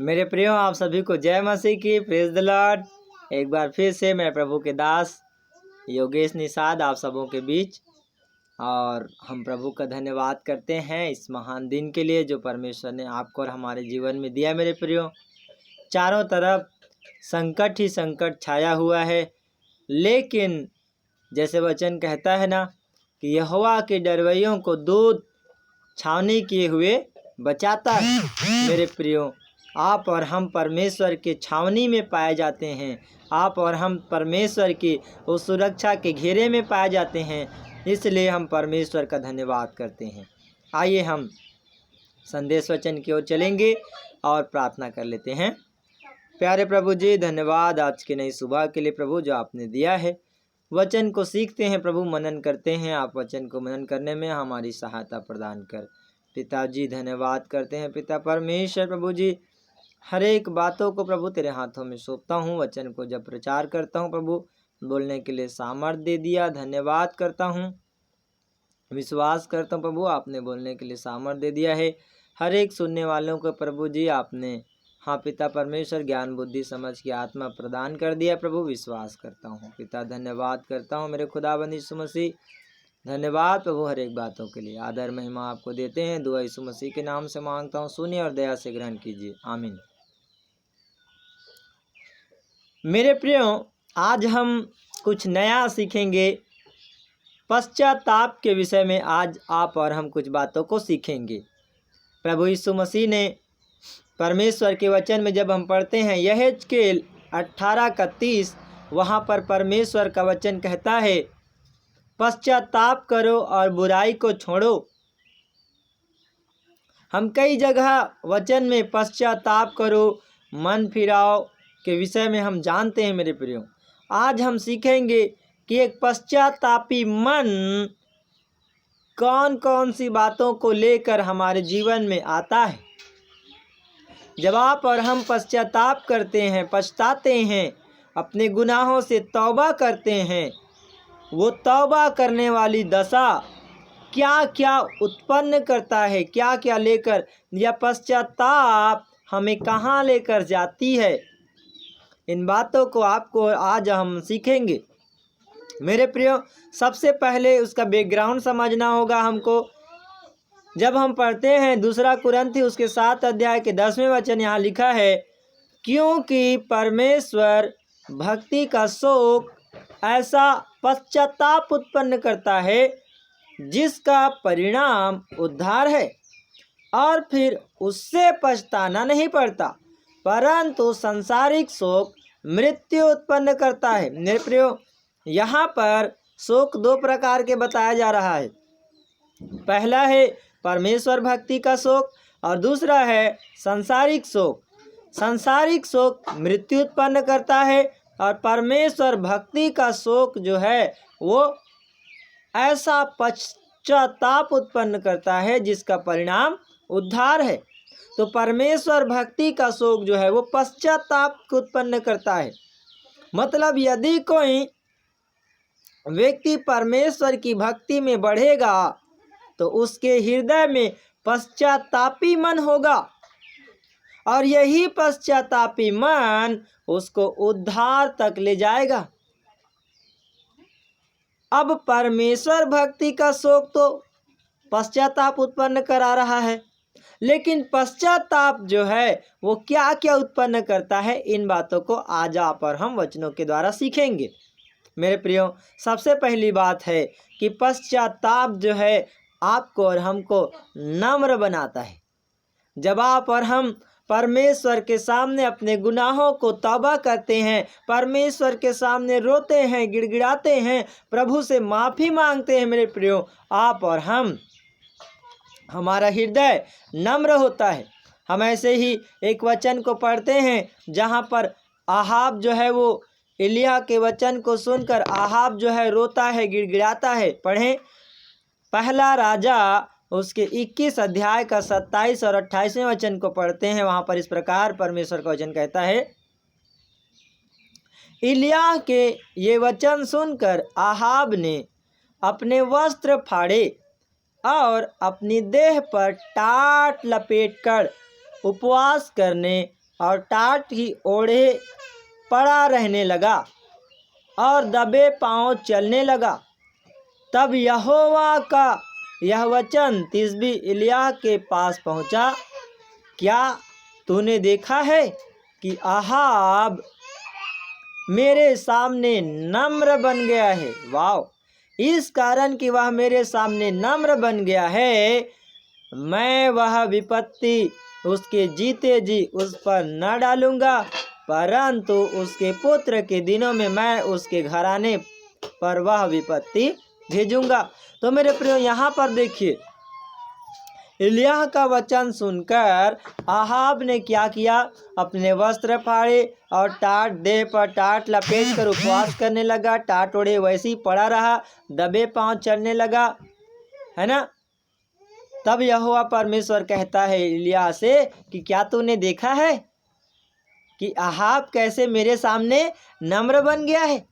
मेरे प्रियो, आप सभी को जय मसीह की, प्रेज द लॉर्ड। एक बार फिर से मैं प्रभु के दास योगेश निषाद आप सबों के बीच, और हम प्रभु का धन्यवाद करते हैं इस महान दिन के लिए जो परमेश्वर ने आपको और हमारे जीवन में दिया। मेरे प्रियो, चारों तरफ संकट ही संकट छाया हुआ है, लेकिन जैसे वचन कहता है ना कि यहोवा के डरवैयों को दूध छावनी किए हुए बचाता है। मेरे प्रियो, आप और हम परमेश्वर के छावनी में पाए जाते हैं। आप और हम परमेश्वर की उस सुरक्षा के घेरे में पाए जाते हैं, इसलिए हम परमेश्वर का धन्यवाद करते हैं। आइए हम संदेश वचन की ओर चलेंगे और प्रार्थना कर लेते हैं। प्यारे प्रभु जी, धन्यवाद आज की नई सुबह के लिए प्रभु जो आपने दिया है। वचन को सीखते हैं प्रभु, मनन करते हैं। आप वचन को मनन करने में हमारी सहायता प्रदान कर। पिताजी धन्यवाद करते हैं। पिता परमेश्वर प्रभु जी, हर एक बातों को प्रभु तेरे हाथों में सौंपता हूँ। वचन को जब प्रचार करता हूँ प्रभु, बोलने के लिए सामर्थ्य दे दिया, धन्यवाद करता हूँ। विश्वास करता हूँ प्रभु, आपने बोलने के लिए सामर्थ्य दे दिया है। हर एक सुनने वालों को प्रभु जी आपने, हाँ पिता परमेश्वर, ज्ञान बुद्धि समझ की आत्मा प्रदान कर दिया प्रभु। विश्वास करता हूँ पिता, धन्यवाद करता हूँ मेरे खुदाबंद यीशु मसीह। धन्यवाद प्रभु हर एक बातों के लिए। आदर महिमा आपको देते हैं। दुआ यीशु मसीह के नाम से मांगता हूँ, सुनिए और दया से ग्रहण कीजिए, आमीन। मेरे प्रियो, आज हम कुछ नया सीखेंगे। पश्चाताप के विषय में आज आप और हम कुछ बातों को सीखेंगे। प्रभु यीशु मसीह ने परमेश्वर के वचन में जब हम पढ़ते हैं यहेजकेल 18:31, वहाँ पर परमेश्वर का वचन कहता है, पश्चाताप करो और बुराई को छोड़ो। हम कई जगह वचन में पश्चाताप करो, मन फिराओ के विषय में हम जानते हैं। मेरे प्रियो, आज हम सीखेंगे कि एक पश्चातापी मन कौन कौन सी बातों को लेकर हमारे जीवन में आता है। जब आप और हम पश्चाताप करते हैं, पछताते हैं, अपने गुनाहों से तौबा करते हैं, वो तौबा करने वाली दशा क्या क्या उत्पन्न करता है, क्या क्या लेकर, यह पश्चाताप हमें कहाँ लेकर जाती है, इन बातों को आपको आज हम सीखेंगे। मेरे प्रियो, सबसे पहले उसका बैकग्राउंड समझना होगा हमको। जब हम पढ़ते हैं 2 कुरिन्थी उसके 7 अध्याय के 10वें वचन, यहाँ लिखा है, क्योंकि परमेश्वर भक्ति का शोक ऐसा पश्चाताप उत्पन्न करता है जिसका परिणाम उद्धार है, और फिर उससे पछताना नहीं पड़ता, परंतु सांसारिक शोक मृत्यु उत्पन्न करता है। मेरे प्रियो, यहाँ पर शोक 2 प्रकार के बताया जा रहा है। पहला है परमेश्वर भक्ति का शोक और दूसरा है सांसारिक शोक। सांसारिक शोक मृत्यु उत्पन्न करता है और परमेश्वर भक्ति का शोक जो है वो ऐसा पश्चाताप उत्पन्न करता है जिसका परिणाम उद्धार है। तो परमेश्वर भक्ति का शोक जो है वो पश्चाताप को उत्पन्न करता है। मतलब यदि कोई व्यक्ति परमेश्वर की भक्ति में बढ़ेगा तो उसके हृदय में पश्चातापी मन होगा, और यही पश्चातापी मन उसको उद्धार तक ले जाएगा। अब परमेश्वर भक्ति का शोक तो पश्चाताप उत्पन्न करा रहा है, लेकिन पश्चाताप जो है वो क्या क्या उत्पन्न करता है, इन बातों को आज आप और हम वचनों के द्वारा सीखेंगे। मेरे प्रियो, सबसे पहली बात है कि पश्चाताप जो है आपको और हमको नम्र बनाता है। जब आप और हम परमेश्वर के सामने अपने गुनाहों को तौबा करते हैं, परमेश्वर के सामने रोते हैं, गिड़गिड़ाते हैं, प्रभु से माफ़ी मांगते हैं, मेरे प्रियो, आप और हम, हमारा हृदय नम्र होता है। हम ऐसे ही एक वचन को पढ़ते हैं जहाँ पर आहाब जो है वो एलिय्याह के वचन को सुनकर आहाब जो है रोता है, गिड़गिड़ाता है। पढ़ें पहला राजा उसके 21 अध्याय का 27 और 28वें वचन को पढ़ते हैं। वहाँ पर इस प्रकार परमेश्वर का वचन कहता है, एलिय्याह के ये वचन सुनकर आहाब ने अपने वस्त्र फाड़े और अपनी देह पर टाट लपेटकर उपवास करने और टाट ही ओढ़े पड़ा रहने लगा और दबे पांव चलने लगा। तब यहोवा का यह वचन तिशबी एलिय्याह के पास पहुंचा, क्या तूने देखा है कि आहाब मेरे सामने नम्र बन गया है? वाओ! इस कारण कि वह मेरे सामने नम्र बन गया है, मैं वह विपत्ति उसके जीते जी उस पर न डालूंगा, परंतु उसके पुत्र के दिनों में मैं उसके घराने पर वह विपत्ति भेजूंगा। तो मेरे प्रियो, यहाँ पर देखिए, एलिय्याह का वचन सुनकर आहाब ने क्या किया? अपने वस्त्र फाड़े और टाट देह पर टाट लपेट कर उपवास करने लगा। टाट ओढ़े वैसे ही पड़ा रहा, दबे पांव चलने लगा, है ना। तब यहोवा परमेश्वर कहता है एलिय्याह से कि क्या तूने देखा है कि आहाब कैसे मेरे सामने नम्र बन गया है?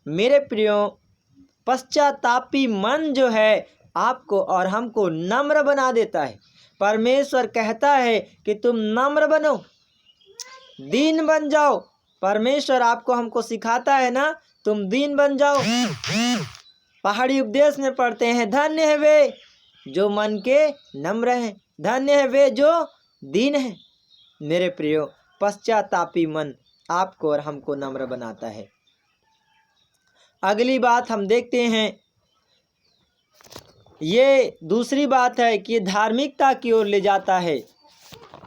मेरे प्रियो, पश्चातापी मन जो है आपको और हमको नम्र बना देता है। परमेश्वर कहता है कि तुम नम्र बनो, दीन बन जाओ। परमेश्वर आपको हमको सिखाता है ना, तुम दीन बन जाओ। पहाड़ी उपदेश में पढ़ते हैं, धन्य है वे जो मन के नम्र हैं, धन्य है वे जो दीन हैं। मेरे प्रियो, पश्चातापी मन आपको और हमको नम्र बनाता है। अगली बात हम देखते हैं, ये दूसरी बात है कि धार्मिकता की ओर ले जाता है।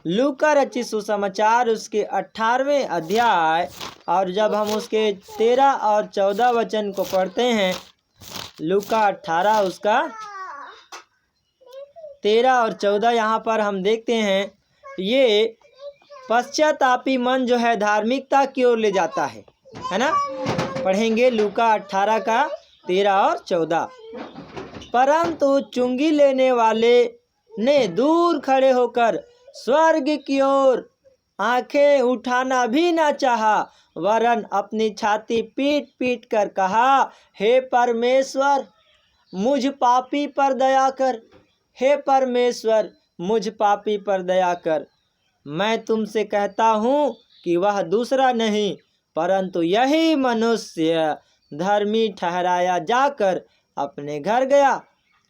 लूका रचित सुसमाचार उसके 18वें अध्याय और जब हम उसके 13 और 14 वचन को पढ़ते हैं, लूका 18 उसका 13 और 14, यहाँ पर हम देखते हैं ये पश्चातापी मन जो है धार्मिकता की ओर ले जाता है ना। पढ़ेंगे लूका 18 का 13 और 14। परंतु चुंगी लेने वाले ने दूर खड़े होकर स्वर्ग की ओर आंखें उठाना भी न चाहा, वरन अपनी छाती पीट पीट कर कहा, हे परमेश्वर मुझ पापी पर दया कर, हे परमेश्वर मुझ पापी पर दया कर। मैं तुमसे कहता हूँ कि वह दूसरा नहीं परंतु यही मनुष्य धर्मी ठहराया जाकर अपने घर गया,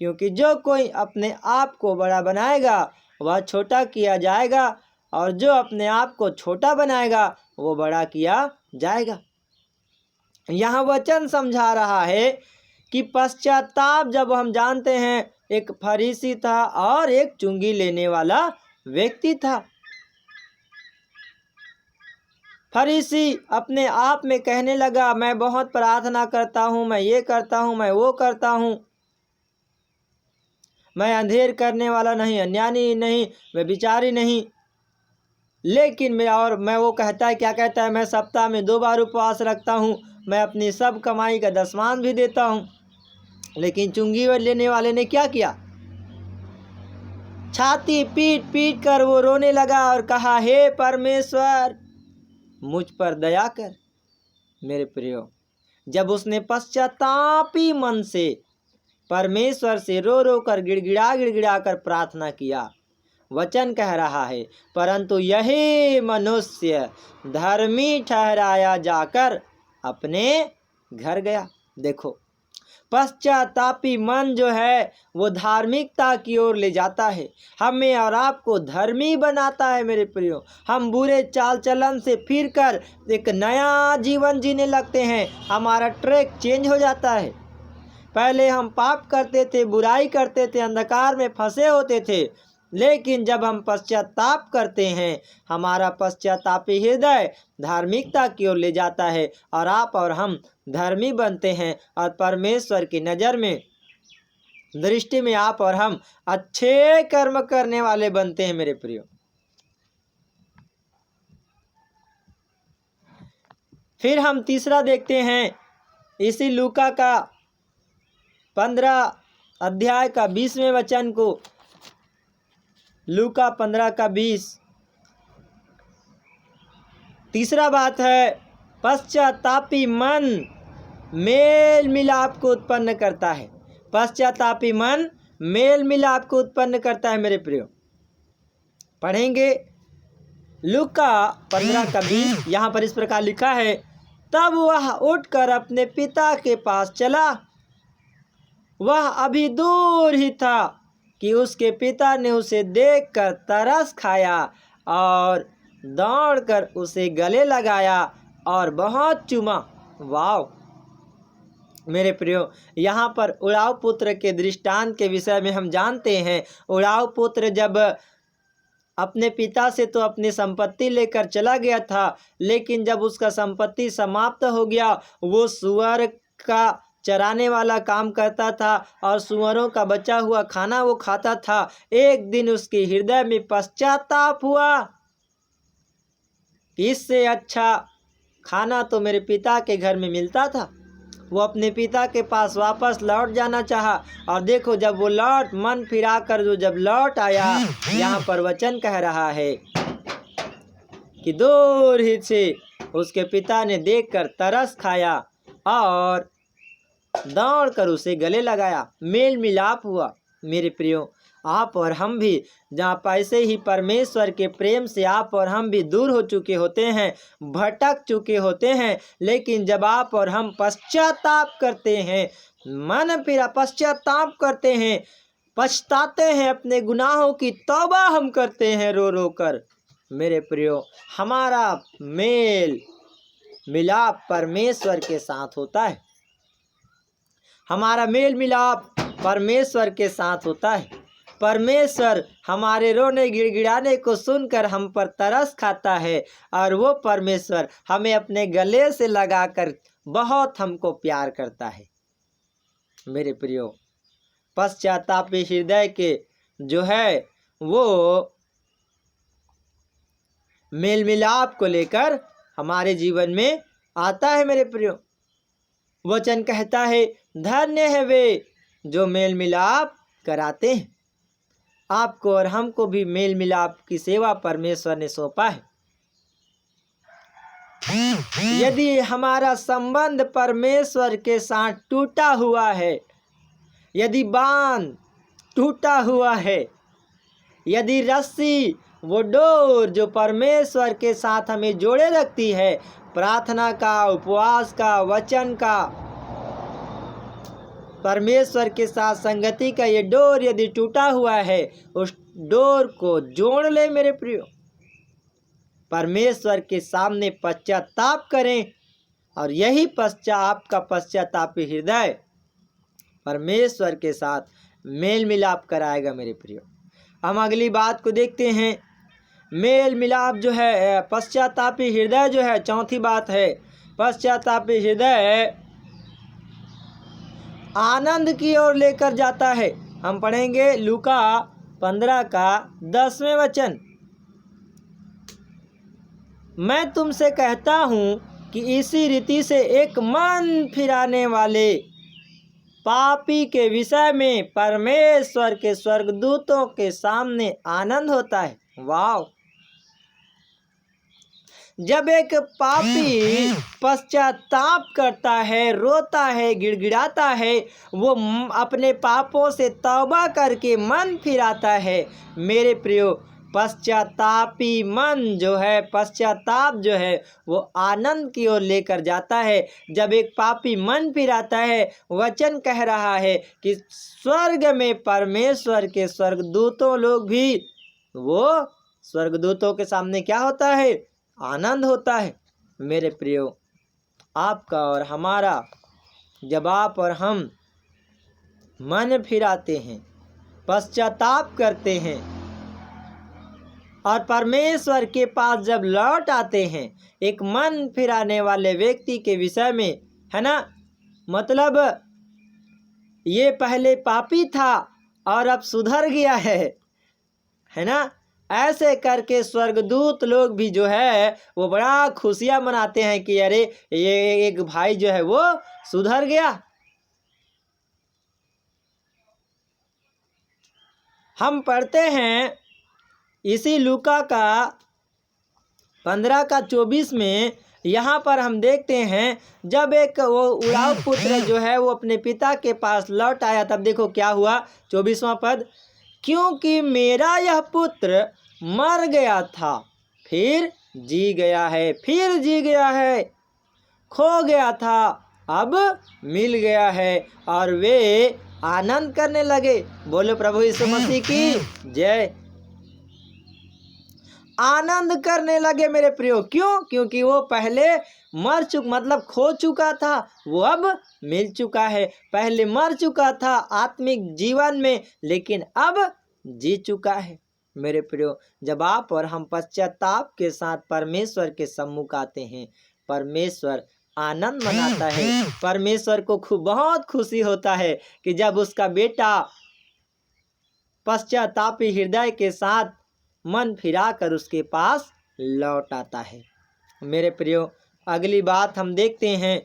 क्योंकि जो कोई अपने आप को बड़ा बनाएगा वह छोटा किया जाएगा, और जो अपने आप को छोटा बनाएगा वो बड़ा किया जाएगा। यहाँ वचन समझा रहा है कि पश्चाताप, जब हम जानते हैं एक फरीसी था और एक चुंगी लेने वाला व्यक्ति था। फरीसी अपने आप में कहने लगा, मैं बहुत प्रार्थना करता हूँ, मैं ये करता हूँ, मैं वो करता हूँ, मैं अंधेर करने वाला नहीं, अन्यायी नहीं, मैं विचारी नहीं। लेकिन मैं वो कहता है, क्या कहता है, मैं सप्ताह में 2 बार उपवास रखता हूँ, मैं अपनी सब कमाई का 10वां भी देता हूँ। लेकिन चुंगी लेने वाले ने क्या किया? छाती पीट पीट कर वो रोने लगा और कहा, हे परमेश्वर मुझ पर दया कर। मेरे प्रियो, जब उसने पश्चातापी मन से परमेश्वर से रो रो कर गिड़गिड़ा कर प्रार्थना किया, वचन कह रहा है, परंतु यही मनुष्य धर्मी ठहराया जाकर अपने घर गया। देखो, पश्चातापी मन जो है वो धार्मिकता की ओर ले जाता है, हमें और आपको धर्मी बनाता है। मेरे प्रियो, हम बुरे चाल चलन से फिरकर एक नया जीवन जीने लगते हैं, हमारा ट्रैक चेंज हो जाता है। पहले हम पाप करते थे, बुराई करते थे, अंधकार में फंसे होते थे, लेकिन जब हम पश्चाताप करते हैं, हमारा पश्चातापी हृदय धार्मिकता की ओर ले जाता है और आप और हम धर्मी बनते हैं, और परमेश्वर की नज़र में, दृष्टि में आप और हम अच्छे कर्म करने वाले बनते हैं। मेरे प्रियो, फिर हम तीसरा देखते हैं इसी लूका का 15 अध्याय का 20वें वचन को। लूका 15 का 20। तीसरा बात है, पश्चातापी मन मेल मिलाप को उत्पन्न करता है। पश्चातापी मन मेल मिलाप को उत्पन्न करता है। मेरे प्रियो, पढ़ेंगे लूका 15:20 यहाँ पर इस प्रकार लिखा है, तब वह उठकर अपने पिता के पास चला। वह अभी दूर ही था कि उसके पिता ने उसे देखकर तरस खाया और दौड़कर उसे गले लगाया और बहुत चूमा। वाह मेरे प्रियो, यहाँ पर उड़ाऊ पुत्र के दृष्टांत के विषय में हम जानते हैं। उड़ाऊ पुत्र जब अपने पिता से तो अपनी संपत्ति लेकर चला गया था, लेकिन जब उसका संपत्ति समाप्त हो गया, वो सुअर का चराने वाला काम करता था और सुअरों का बचा हुआ खाना वो खाता था। एक दिन उसके हृदय में पश्चाताप हुआ, इससे अच्छा खाना तो मेरे पिता के घर में मिलता था। वो अपने पिता के पास वापस लौट जाना चाहा, और देखो जब वो मन फिरा कर जब लौट आया, यहाँ पर वचन कह रहा है कि दूर ही से उसके पिता ने देखकर तरस खाया और दौड़कर उसे गले लगाया। मेल मिलाप हुआ। मेरे प्रियो, आप और हम भी जहाँ पैसे ही परमेश्वर के प्रेम से आप और हम भी दूर हो चुके होते हैं, भटक चुके होते हैं, लेकिन जब आप और हम पश्चाताप करते हैं, मन फिरा पश्चाताप करते हैं, पछताते हैं, अपने गुनाहों की तौबा हम करते हैं रो रो कर, मेरे प्रियो, हमारा मेल मिलाप परमेश्वर के साथ होता है। हमारा मेल मिलाप परमेश्वर के साथ होता है। परमेश्वर हमारे रोने गिड़गिड़ाने को सुनकर हम पर तरस खाता है, और वो परमेश्वर हमें अपने गले से लगाकर बहुत हमको प्यार करता है। मेरे प्रियो, पश्चातापी हृदय के जो है वो मेल मिलाप को लेकर हमारे जीवन में आता है। मेरे प्रियो, वचन कहता है, धन्य है वे जो मेल मिलाप कराते हैं। आपको और हमको भी मेल मिलाप की सेवा परमेश्वर ने सौंपा है। यदि हमारा संबंध परमेश्वर के साथ टूटा हुआ है, यदि बांध टूटा हुआ है, यदि रस्सी वो डोर जो परमेश्वर के साथ हमें जोड़े रखती है, प्रार्थना का, उपवास का, वचन का, परमेश्वर के साथ संगति का ये डोर यदि टूटा हुआ है, उस डोर को जोड़ ले मेरे प्रियो। परमेश्वर के सामने पश्चाताप करें, और यही आपका पश्चातापी हृदय परमेश्वर के साथ मेल मिलाप कराएगा। मेरे प्रियो, हम अगली बात को देखते हैं। मेल मिलाप जो है, पश्चातापी हृदय जो है, चौथी बात है, पश्चातापी हृदय आनंद की ओर लेकर जाता है। हम पढ़ेंगे लूका 15:10 वचन, मैं तुमसे कहता हूँ कि इसी रीति से एक मन फिराने वाले पापी के विषय में परमेश्वर के स्वर्गदूतों के सामने आनंद होता है। वाह! जब एक पापी पश्चाताप करता है, रोता है, गिड़गिड़ाता है, वो अपने पापों से तौबा करके मन फिराता है, मेरे प्रियो, पश्चातापी मन जो है, पश्चाताप जो है, वो आनंद की ओर लेकर जाता है। जब एक पापी मन फिराता है, वचन कह रहा है कि स्वर्ग में परमेश्वर के स्वर्गदूतों लोग भी, वो स्वर्गदूतों के सामने क्या होता है? आनंद होता है। मेरे प्रियो, आपका और हमारा, जब आप और हम मन फिराते हैं, पश्चाताप करते हैं और परमेश्वर के पास जब लौट आते हैं, एक मन फिराने वाले व्यक्ति के विषय में, है ना, मतलब ये पहले पापी था और अब सुधर गया है ना, ऐसे करके स्वर्गदूत लोग भी जो है वो बड़ा खुशियां मनाते हैं कि अरे ये एक भाई जो है वो सुधर गया। हम पढ़ते हैं इसी लूका का 15:24 में, यहाँ पर हम देखते हैं जब एक वो उड़ाऊ पुत्र जो है वो अपने पिता के पास लौट आया, तब देखो क्या हुआ, 24वां पद, क्योंकि मेरा यह पुत्र मर गया था फिर जी गया है, फिर जी गया है। खो गया था, अब मिल गया है। और वे आनंद करने लगे। बोलो प्रभु यीशु मसीह की जय। आनंद करने लगे मेरे प्रियो। क्यों? क्योंकि वो पहले मतलब खो चुका था, वो अब मिल चुका है। पहले मर चुका था आत्मिक जीवन में, लेकिन अब जी चुका है मेरे प्रियो। जब आप और हम पश्चाताप के साथ परमेश्वर के सम्मुख आते हैं, परमेश्वर आनंद मनाता है। परमेश्वर को बहुत खुशी होता है कि जब उसका बेटा पश्चातापी हृदय के साथ मन फिराकर उसके पास लौट आता है मेरे प्रियो। अगली बात हम देखते हैं,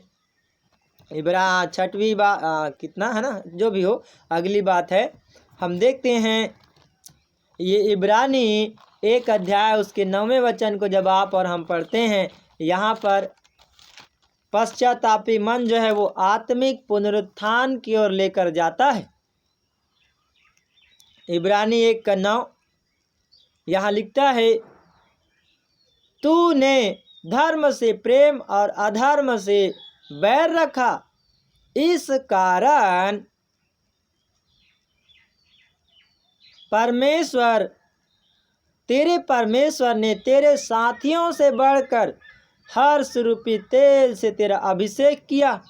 छठवीं बात कितना है ना, जो भी हो, अगली बात है हम देखते हैं ये इब्रानी 1 अध्याय उसके 9वें वचन को जब आप और हम पढ़ते हैं, यहाँ पर पश्चातापी मन जो है वो आत्मिक पुनरुत्थान की ओर लेकर जाता है। इब्रानी 1:9 यहाँ लिखता है, तूने धर्म से प्रेम और अधर्म से बैर रखा, इस कारण परमेश्वर ने तेरे साथियों से बढ़कर हर्ष रूपी तेल से तेरा अभिषेक किया।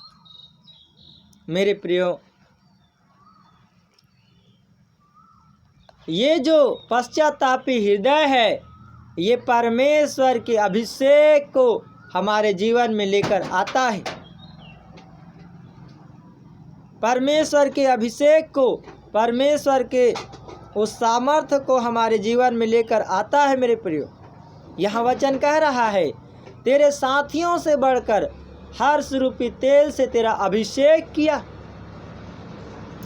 मेरे प्रियो, ये जो पश्चातापी हृदय है, ये परमेश्वर के अभिषेक को हमारे जीवन में लेकर आता है। परमेश्वर के अभिषेक को, परमेश्वर के उस सामर्थ्य को हमारे जीवन में लेकर आता है मेरे प्रियो। यह वचन कह रहा है, तेरे साथियों से बढ़कर हर्ष रूपी तेल से तेरा अभिषेक किया।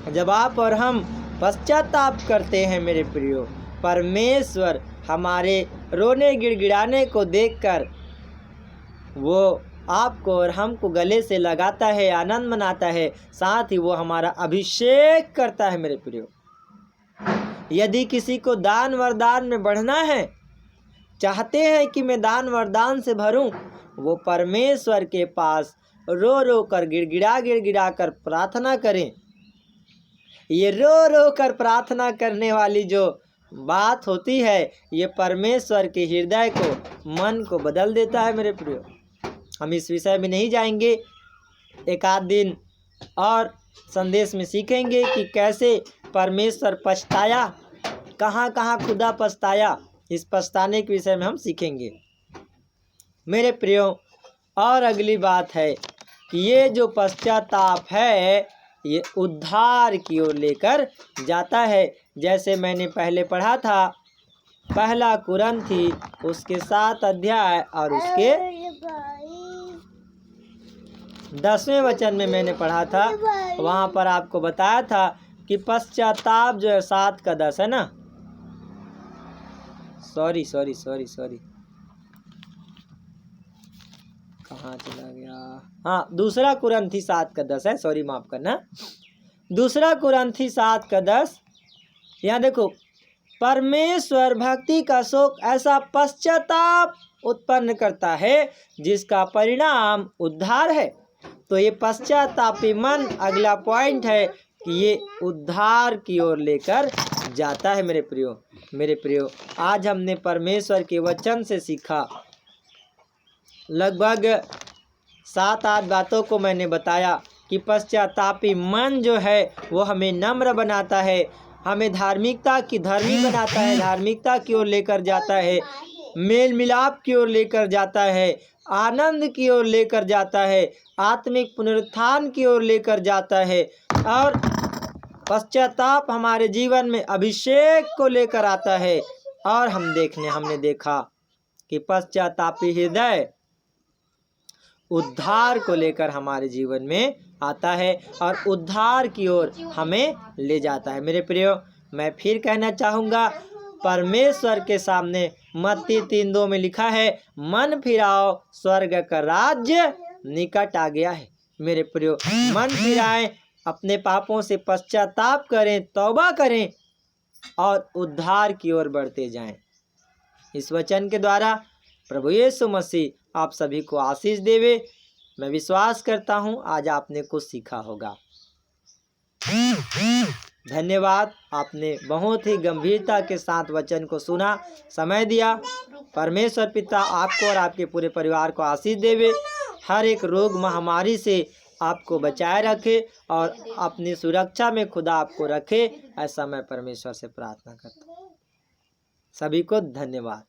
जब आप और हम पश्चाताप करते हैं मेरे प्रियो, परमेश्वर हमारे रोने गिड़गिड़ाने को देखकर वो आपको और हमको गले से लगाता है, आनंद मनाता है, साथ ही वो हमारा अभिषेक करता है मेरे प्रियो। यदि किसी को दान वरदान में बढ़ना है, चाहते हैं कि मैं दान वरदान से भरूं, वो परमेश्वर के पास रो रो कर गिड़गिड़ा कर प्रार्थना करें। ये रो रो कर प्रार्थना करने वाली जो बात होती है, ये परमेश्वर के हृदय को, मन को बदल देता है मेरे प्रियो। हम इस विषय में नहीं जाएंगे, एक आध दिन और संदेश में सीखेंगे कि कैसे परमेश्वर पछताया, कहाँ कहाँ खुदा पछताया। इस पछताने के विषय में हम सीखेंगे मेरे प्रियो। और अगली बात है कि ये जो पश्चाताप है, ये उद्धार की ओर लेकर जाता है। जैसे मैंने पहले पढ़ा था, 1 कुरिन्थी उसके 7 अध्याय और उसके 10वें वचन में मैंने पढ़ा था। वहाँ पर आपको बताया था कि पश्चाताप जो है 7 का 10 है ना, सॉरी कहाँ चला गया, हाँ 2 कुरिन्थी 7 का 10 है, सॉरी माफ करना, 2 कुरिन्थी 7 का 10। यहाँ देखो, परमेश्वर भक्ति का शोक ऐसा पश्चाताप उत्पन्न करता है जिसका परिणाम उद्धार है। तो ये पश्चातापी मन, अगला पॉइंट है कि ये उद्धार की ओर लेकर जाता है मेरे प्रियो। आज हमने परमेश्वर के वचन से सीखा, लगभग 7-8 बातों को मैंने बताया कि पश्चातापी मन जो है वो हमें नम्र बनाता है, हमें धार्मिकता की धर्मी बनाता है, धार्मिकता की ओर लेकर जाता है, मेल मिलाप की ओर लेकर जाता है, आनंद की ओर लेकर जाता है, आत्मिक पुनरुत्थान की ओर लेकर जाता है। और पश्चाताप हमारे जीवन में अभिषेक को लेकर आता है। और हमने देखा कि पश्चातापी हृदय उद्धार को लेकर हमारे जीवन में आता है और उद्धार की ओर हमें ले जाता है मेरे प्रियो। मैं फिर कहना चाहूँगा, परमेश्वर के सामने मत्ती 3:2 में लिखा है, मन फिराओ स्वर्ग का राज्य निकट आ गया है मेरे प्रियो। मन फिराएं, अपने पापों से पश्चाताप करें, तौबा करें और उद्धार की ओर बढ़ते जाएं। इस वचन के द्वारा प्रभु यीशु मसीह आप सभी को आशीष देवे। मैं विश्वास करता हूँ आज आपने कुछ सीखा होगा। धन्यवाद, आपने बहुत ही गंभीरता के साथ वचन को सुना, समय दिया। परमेश्वर पिता आपको और आपके पूरे परिवार को आशीष देवे। हर एक रोग महामारी से आपको बचाए रखे और अपनी सुरक्षा में खुदा आपको रखे, ऐसा मैं परमेश्वर से प्रार्थना करता हूँ। सभी को धन्यवाद।